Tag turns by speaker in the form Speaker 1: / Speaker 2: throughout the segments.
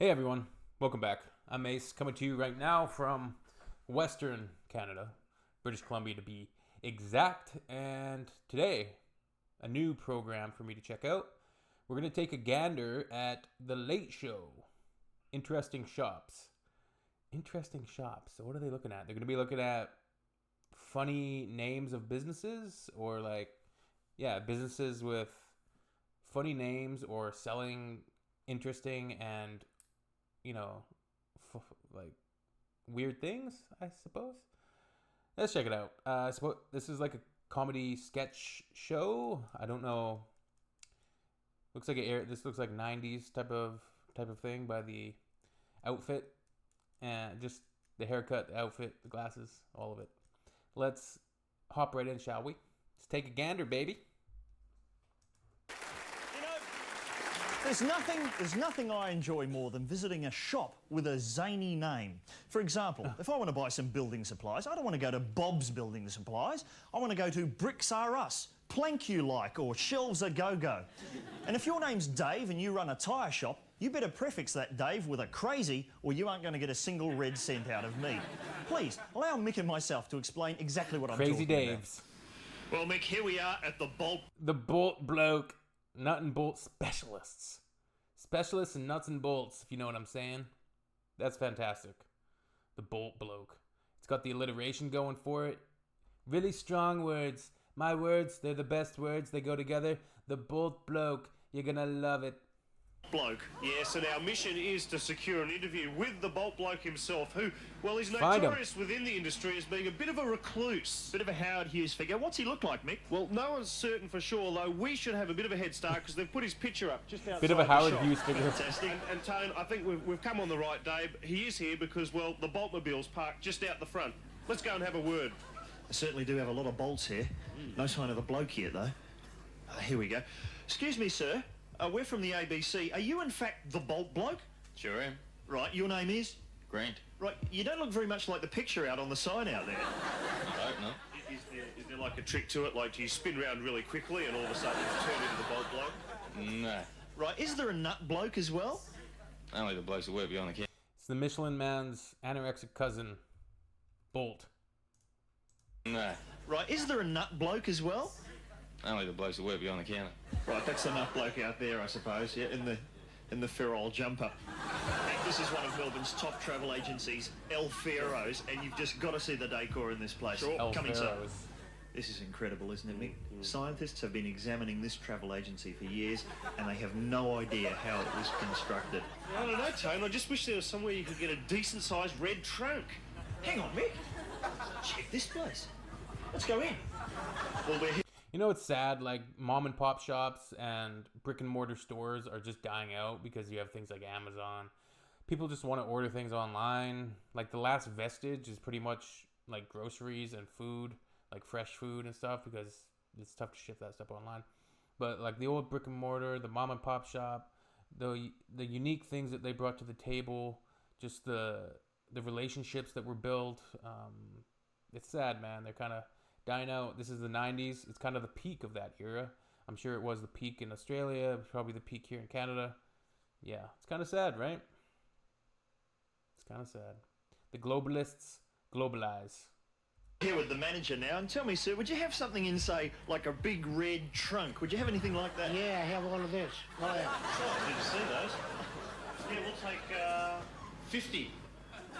Speaker 1: Hey everyone, welcome back. I'm Ace, coming to you right now from Western Canada, British Columbia to be exact. And today, a new program for me to check out. We're going to take a gander at The Late Show. Interesting shops. Interesting shops. So what are they looking at? They're going to be looking at funny names of businesses, or businesses with funny names or selling interesting and like weird things, I suppose. Let's check it out. I suppose this is like a comedy sketch show. I don't know. This looks like 90s type of thing by the outfit and just the haircut, the outfit, the glasses, all of it. Let's hop right in, shall we? Let's take a gander, baby.
Speaker 2: There's nothing I enjoy more than visiting a shop with a zany name. For example, if I want to buy some building supplies, I don't want to go to Bob's Building Supplies. I want to go to Bricks R Us, Plank You Like, or Shelves A Go-Go. And if your name's Dave and you run a tyre shop, you better prefix that Dave with a crazy, or you aren't going to get a single red cent out of me. Please, allow Mick and myself to explain exactly what I'm talking
Speaker 1: Crazy Dave's.
Speaker 2: about. Well, Mick, here we are at the Bolt.
Speaker 1: The Bolt Bloke Nut and Bolt Specialists. Specialists in nuts and bolts, if you know what I'm saying. That's fantastic. The Bolt Bloke. It's got the alliteration going for it. Really strong words. My words, they're the best words. They go together. The Bolt Bloke. You're gonna love it.
Speaker 3: Bloke. Yes, and our mission is to secure an interview with the Bolt Bloke himself, who, well, is notorious within the industry as being a bit of a recluse.
Speaker 2: Bit of a Howard Hughes figure. What's he look like, Mick?
Speaker 3: Well, no one's certain for sure, though we should have a bit of a head start because they've put his picture up just outside
Speaker 1: Bit of a Howard
Speaker 3: the shop.
Speaker 1: Hughes figure.
Speaker 3: Fantastic. And Tone, I think we've come on the right day. He is here because, well, the Boltmobile's parked just out the front. Let's go and have a word.
Speaker 2: I certainly do have a lot of bolts here. No sign of the bloke yet, though. Here we go. Excuse me, sir. We're from the ABC. Are you, in fact, the Bolt Bloke?
Speaker 4: Sure am.
Speaker 2: Right, your name is?
Speaker 4: Grant.
Speaker 2: Right, you don't look very much like the picture out on the sign out there.
Speaker 4: Right, no.
Speaker 3: Is there like a trick to it? Like, do you spin round really quickly and all of a sudden you turn into the Bolt Bloke?
Speaker 4: No.
Speaker 2: Right, is there a nut bloke as well?
Speaker 4: Only the blokes that work beyond the counter.
Speaker 1: It's the Michelin Man's anorexic cousin, Bolt.
Speaker 4: No.
Speaker 2: Right, is there a nut bloke as well?
Speaker 4: Only the blokes that work beyond the counter.
Speaker 2: Right, that's the nut bloke out there, I suppose, yeah, in the feral jumper. This is one of Melbourne's top travel agencies, El Faro's, and you've just got to see the decor in this place.
Speaker 3: Sure.
Speaker 1: El
Speaker 2: Come inside.
Speaker 1: Faro's.
Speaker 2: This is incredible, isn't it, Mick? Scientists have been examining this travel agency for years, and they have no idea how it was constructed.
Speaker 3: I don't know, Tone. I just wish there was somewhere you could get a decent-sized red trunk.
Speaker 2: Hang on, Mick. Check this place. Let's go in. Well, we're here.
Speaker 1: You know, it's sad, like mom and pop shops and brick and mortar stores are just dying out because you have things like Amazon. People just want to order things online. Like the last vestige is pretty much like groceries and food, like fresh food and stuff, because it's tough to ship that stuff online. But like the old brick and mortar, the mom and pop shop, the unique things that they brought to the table, just the relationships that were built. It's sad, man. They're kind of dying out. This is the 90s. It's kind of the peak of that era. I'm sure it was the peak in Australia, probably the peak here in Canada. Yeah, it's kind of sad, right? It's kind of sad. The globalists globalize.
Speaker 2: Here with the manager now, and tell me, sir, would you have something in, say, like a big red trunk? Would you have anything like that?
Speaker 5: Yeah, I have one of this. Right.
Speaker 3: Did you see those? Yeah, we'll take 50.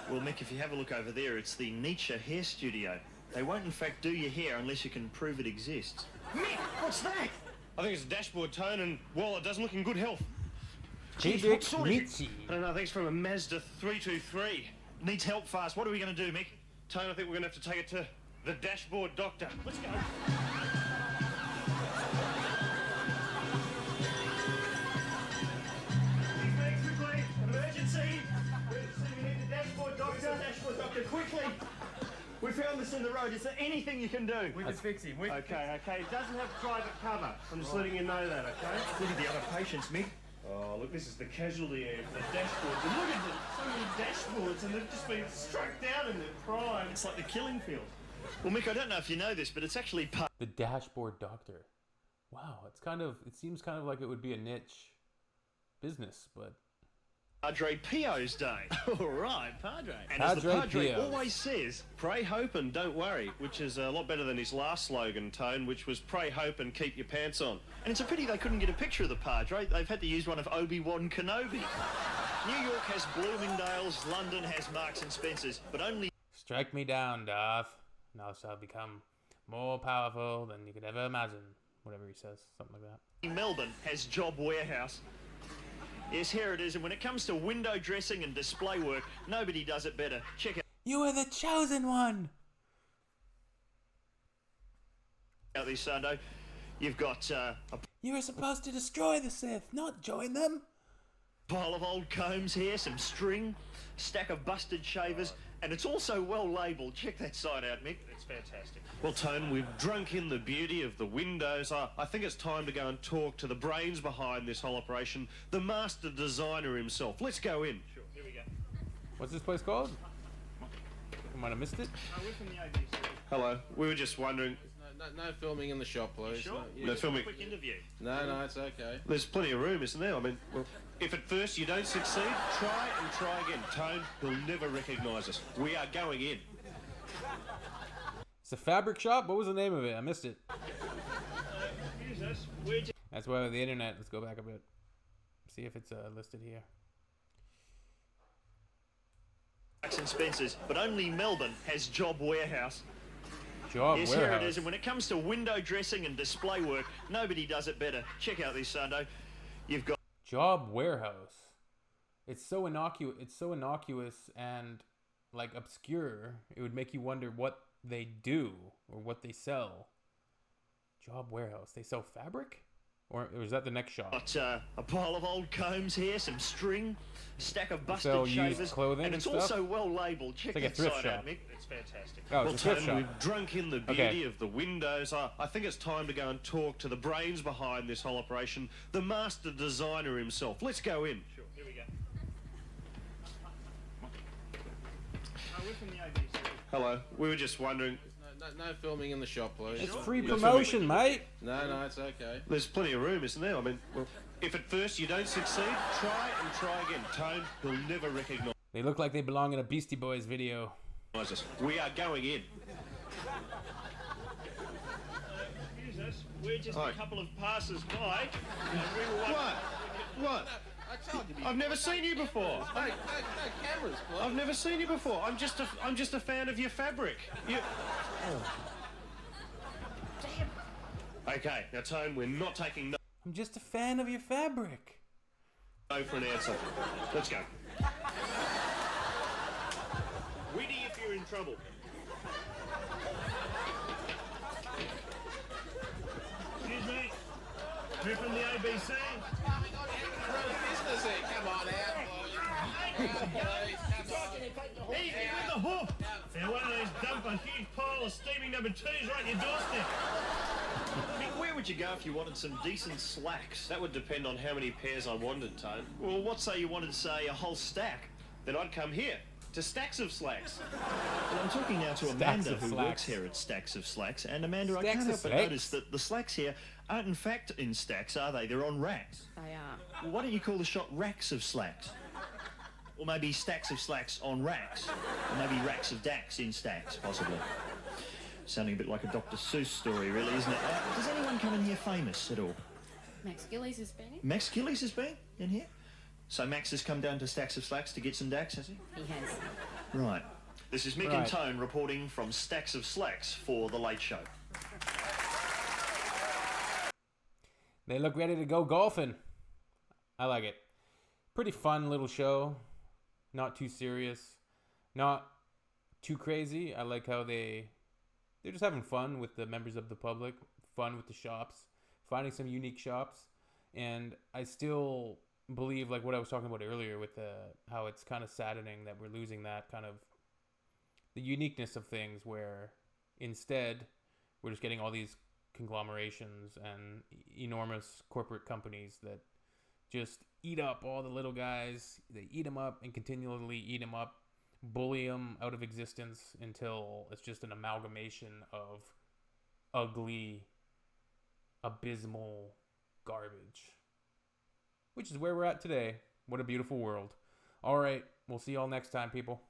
Speaker 2: Well, Mick, if you have a look over there, it's the Nietzsche Hair Studio. They won't, in fact, do your hair unless you can prove it exists.
Speaker 3: Mick, what's that? I think it's a dashboard, Tone, and, well, it doesn't look in good health.
Speaker 2: Geez, what sort of...
Speaker 1: Nietzsche.
Speaker 3: I don't know, I think it's from a Mazda 323.
Speaker 2: Needs help fast. What are we going to do, Mick?
Speaker 3: Tone, I think we're going to have to take it to the dashboard doctor. Let's go.
Speaker 2: Quickly, emergency. We need the dashboard doctor. Dashboard doctor, quickly. We found this in the road. Is there anything you can do?
Speaker 3: We can fix him. Okay. It doesn't have private cover. I'm just letting you know that, okay?
Speaker 2: Look at the other patients, Mick.
Speaker 3: Oh, look, this is the casualty area for the dashboards. And look at so many dashboards, and they've just been struck down in their prime.
Speaker 2: It's like the killing field. Well, Mick, I don't know if you know this, but it's actually part...
Speaker 1: The dashboard doctor. Wow, it seems kind of like it would be a niche business, but
Speaker 3: Padre Pio's day.
Speaker 2: All right, Padre.
Speaker 3: And as the
Speaker 1: Padre
Speaker 3: Padre
Speaker 1: Pio.
Speaker 3: always says, pray, hope and don't worry, which is a lot better than his last slogan, Tone, which was pray, hope and keep your pants on.
Speaker 2: And it's a pity they couldn't get a picture of the Padre. They've had to use one of Obi-Wan Kenobi. New York has Bloomingdale's, London has Marks and Spencer's, but only
Speaker 1: Strike me down, Darth. Now shall become more powerful than you could ever imagine. Whatever he says, something like that.
Speaker 2: Melbourne has Job Warehouse. Yes, here it is, and when it comes to window dressing and display work, nobody does it better. Check
Speaker 1: You are the chosen one.
Speaker 2: out this Sunday. You've got a
Speaker 1: You were supposed to destroy the Sith, not join them.
Speaker 2: pile of old combs here, some string, stack of busted shavers, and it's also well labelled. Check that side out, Mick.
Speaker 3: It's fantastic. Well, Tone, we've drunk in the beauty of the windows. I think it's time to go and talk to the brains behind this whole operation, the master designer himself. Let's go in.
Speaker 2: Sure, here we go.
Speaker 1: What's this place called? I might have missed it.
Speaker 2: We're from the ABC.
Speaker 3: Hello. We were just wondering.
Speaker 4: No filming in the shop, please.
Speaker 2: Sure?
Speaker 3: No filming.
Speaker 2: Quick interview.
Speaker 4: No, it's okay.
Speaker 3: There's plenty of room, isn't there? I mean, well, if at first you don't succeed, try and try again. Tone, he'll never recognise us. We are going in.
Speaker 1: It's a fabric shop. What was the name of it? I missed it.
Speaker 2: Excuse us. We're just
Speaker 1: That's why with the internet. Let's go back a bit. See if it's listed here.
Speaker 2: Marks and Spencer's, but only Melbourne has Job Warehouse.
Speaker 1: Job
Speaker 2: Yes,
Speaker 1: Warehouse.
Speaker 2: here it is, and when it comes to window dressing and display work, nobody does it better. Check out this Sunday. You've got
Speaker 1: Job Warehouse. It's so innocuous. It's so innocuous and like obscure. It would make you wonder what they do or what they sell. Job Warehouse. They sell fabric, or is that the next shop?
Speaker 2: a pile of old combs here, some string, a stack of busted
Speaker 1: sell used
Speaker 2: shavers,
Speaker 1: clothing
Speaker 2: and
Speaker 1: and
Speaker 2: it's
Speaker 1: stuff?
Speaker 2: also well labelled. Check
Speaker 1: It's like a
Speaker 2: that
Speaker 1: thrift
Speaker 2: side
Speaker 1: shop.
Speaker 2: out, Mick. It's fantastic.
Speaker 1: Oh,
Speaker 3: Well,
Speaker 1: it's a thrift
Speaker 3: Tone,
Speaker 1: shop.
Speaker 3: we've drunk in the beauty
Speaker 1: Okay.
Speaker 3: of the windows. I think it's time to go and talk to the brains behind this whole operation, the master designer himself. Let's go in.
Speaker 2: Sure, here we go. We're from the ABC.
Speaker 3: Hello. We were just wondering.
Speaker 4: No filming in the shop, please.
Speaker 1: It's free
Speaker 3: No
Speaker 1: promotion, mate.
Speaker 4: No, it's okay.
Speaker 3: There's plenty of room, isn't there? I mean, well, if at first you don't succeed, try and try again. Tone, he'll never recognise
Speaker 1: They look like they belong in a Beastie Boys video.
Speaker 3: us. We are going in.
Speaker 2: Excuse us. We're just
Speaker 3: Hi.
Speaker 2: a couple of passers-by, and we were
Speaker 3: What? What?
Speaker 4: I told you.
Speaker 3: I've never seen you before.
Speaker 4: No cameras, please.
Speaker 3: I've never seen you before. I'm just a fan of your fabric. You... Okay, now Tone, we're not taking
Speaker 1: I'm just a fan of your fabric.
Speaker 3: no for an answer. Let's go.
Speaker 2: Weedy if you're in trouble. Excuse me. We're from the ABC.
Speaker 4: Business here. Come on out, please.
Speaker 2: Easy with the hoof.
Speaker 3: Now one of those dump a huge pile of steaming number twos right on your doorstep.
Speaker 2: Mick, where would you go if you wanted some decent slacks?
Speaker 3: That would depend on how many pairs I wanted, Tone.
Speaker 2: Well, what say you wanted, say, a whole stack?
Speaker 3: Then I'd come here to Stacks of Slacks.
Speaker 2: Well, I'm talking now to
Speaker 1: Stacks
Speaker 2: Amanda,
Speaker 1: of
Speaker 2: who
Speaker 1: Slacks.
Speaker 2: works here at Stacks of Slacks. And Amanda, I
Speaker 1: Stacks
Speaker 2: can't
Speaker 1: of
Speaker 2: help but
Speaker 1: Slacks?
Speaker 2: notice that the slacks here aren't in fact in stacks, are they? They're on racks.
Speaker 5: They are.
Speaker 2: Well, why don't you call the shop Racks of Slacks? Or maybe Stacks of Slacks on racks. Or maybe Racks of Dacks in stacks, possibly. Sounding a bit like a Dr. Seuss story, really, isn't it? Does anyone come in here famous at all?
Speaker 5: Max Gillies has been in.
Speaker 2: Max Gillies has been in here? So Max has come down to Stacks of Slacks to get some dacks, has he?
Speaker 5: He has.
Speaker 2: Right. This is Mick and
Speaker 1: Right.
Speaker 2: Tone reporting from Stacks of Slacks for The Late Show.
Speaker 1: They look ready to go golfing. I like it. Pretty fun little show. Not too serious. Not too crazy. I like how they're just having fun with the members of the public, fun with the shops, finding some unique shops. And I still believe, like what I was talking about earlier with how it's kind of saddening that we're losing that kind of the uniqueness of things, where instead we're just getting all these conglomerations and enormous corporate companies that just eat up all the little guys. They eat them up and continually eat them up, bully them out of existence until it's just an amalgamation of ugly, abysmal garbage. Which is where we're at today. What a beautiful world. All right. We'll see y'all next time, people.